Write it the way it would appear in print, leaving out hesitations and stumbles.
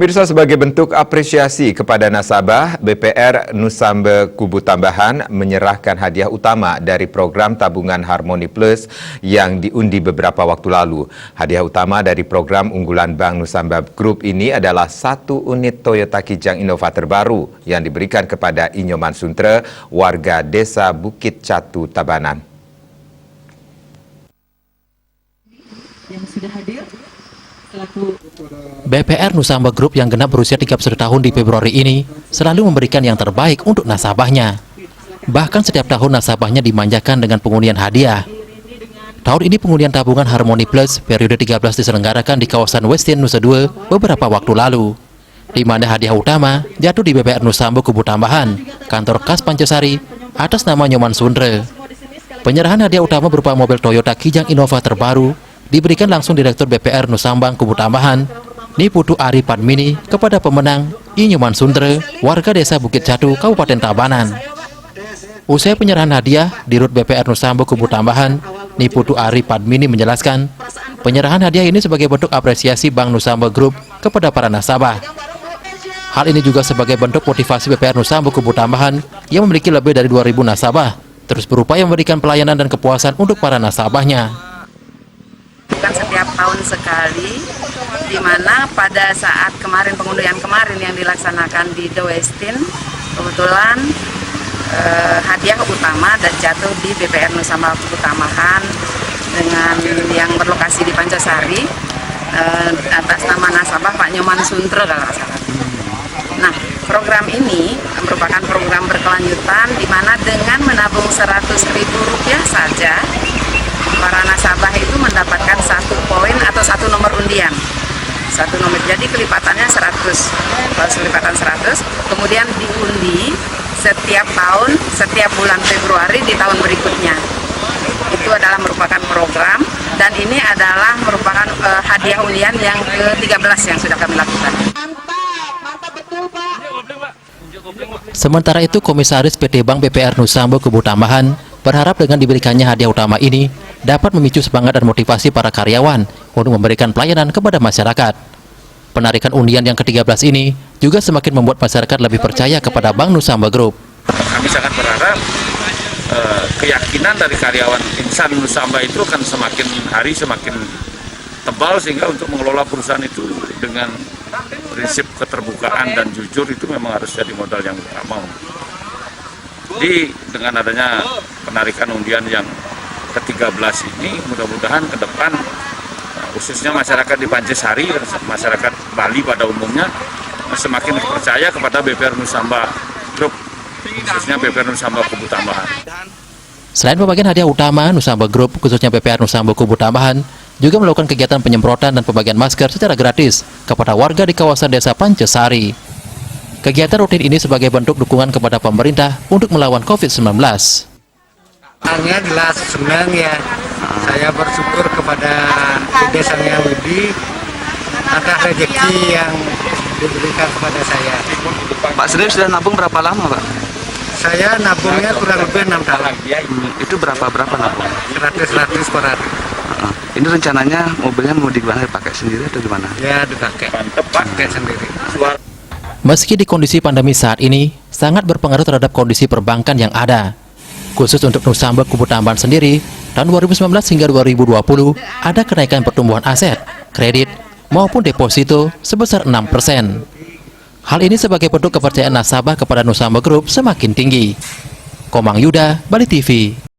Pemirsa, sebagai bentuk apresiasi kepada nasabah, BPR Nusamba Kubu Tambahan menyerahkan hadiah utama dari program tabungan Harmoni Plus yang diundi beberapa waktu lalu. Hadiah utama dari program unggulan Bank Nusamba Group ini adalah 1 unit Toyota Kijang Innova terbaru yang diberikan kepada Inyoman Suntre, warga Desa Bukit Catu, Tabanan. Yang sudah hadir BPR Nusamba Group yang genap berusia 31 tahun di Februari ini selalu memberikan yang terbaik untuk nasabahnya. Bahkan setiap tahun nasabahnya dimanjakan dengan pengundian hadiah. Tahun ini pengundian tabungan Harmoni Plus periode 13 diselenggarakan di kawasan Westin Nusa Dua beberapa waktu lalu, di mana hadiah utama jatuh di BPR Nusamba Kubu Tambahan, kantor kas Pancasari, atas nama Nyoman Suntre. Penyerahan hadiah utama berupa mobil Toyota Kijang Innova terbaru diberikan langsung Direktur BPR Nusambang Kubu Tambahan, Niputu Ari Padmini, kepada pemenang Inyoman Suntre, warga Desa Bukit Catu, Kabupaten Tabanan. Usai penyerahan hadiah, Dirut BPR Nusamba Kubu Tambahan, Niputu Ari Padmini menjelaskan, penyerahan hadiah ini sebagai bentuk apresiasi Bank Nusamba Group kepada para nasabah. Hal ini juga sebagai bentuk motivasi BPR Nusamba Kubu Tambahan yang memiliki lebih dari 2.000 nasabah, terus berupaya memberikan pelayanan dan kepuasan untuk para nasabahnya. Bukan setiap tahun sekali, di mana pada saat kemarin pengundian kemarin yang dilaksanakan di The Westin, kebetulan hadiah utama dan jatuh di BPR Nusamba Kubu Tambahan dengan yang berlokasi di Pancasari atas nama nasabah Pak Nyoman Suntre kalau nggak salah. Nah, program ini merupakan program berkelanjutan di mana dengan menabung Rp100.000 saja, para nasabah itu mendapatkan 1 poin atau 1 nomor undian. 1 nomor, jadi kelipatannya 100. Kalau kelipatan 100, kemudian diundi setiap tahun, setiap bulan Februari di tahun berikutnya. Itu adalah merupakan program, dan ini adalah merupakan hadiah undian yang ke-13 yang sudah kami lakukan. Sementara itu, Komisaris PT Bank BPR Nusamba Kubu Tambahan berharap dengan diberikannya hadiah utama ini dapat memicu semangat dan motivasi para karyawan untuk memberikan pelayanan kepada masyarakat. Penarikan undian yang ke-13 ini juga semakin membuat masyarakat lebih percaya kepada Bank Nusamba Group. Kami sangat berharap keyakinan dari karyawan insan Nusamba itu akan semakin hari semakin tebal, sehingga untuk mengelola perusahaan itu dengan prinsip keterbukaan dan jujur itu memang harus jadi modal yang utama. Jadi dengan adanya penarikan undian yang ke-13 ini, mudah-mudahan ke depan khususnya masyarakat di Pancasari dan masyarakat Bali pada umumnya semakin percaya kepada BPR Nusamba Group, khususnya BPR Nusamba Kubu Tambahan. Selain pembagian hadiah utama, Nusamba Group khususnya BPR Nusamba Kubu Tambahan juga melakukan kegiatan penyemprotan dan pembagian masker secara gratis kepada warga di kawasan Desa Pancasari. Kegiatan rutin ini sebagai bentuk dukungan kepada pemerintah untuk melawan COVID-19. Hanya jelas senang ya, saya bersyukur kepada desanya Widi atas rezeki yang diberikan kepada saya. Pak sendiri sudah nabung berapa lama, Pak? Saya nabungnya kurang lebih 6 tahun. Itu berapa nabung? 100 per hari. Ini rencananya mobilnya mau dipakai sendiri atau gimana? Ya pakai sendiri. Meski di kondisi pandemi saat ini sangat berpengaruh terhadap kondisi perbankan yang ada, khusus untuk Nusamba Kubu Tambahan sendiri, tahun 2019 hingga 2020 ada kenaikan pertumbuhan aset, kredit, maupun deposito sebesar 6%. Hal ini sebagai bentuk kepercayaan nasabah kepada Nusamba Group semakin tinggi. Komang Yuda, Bali TV.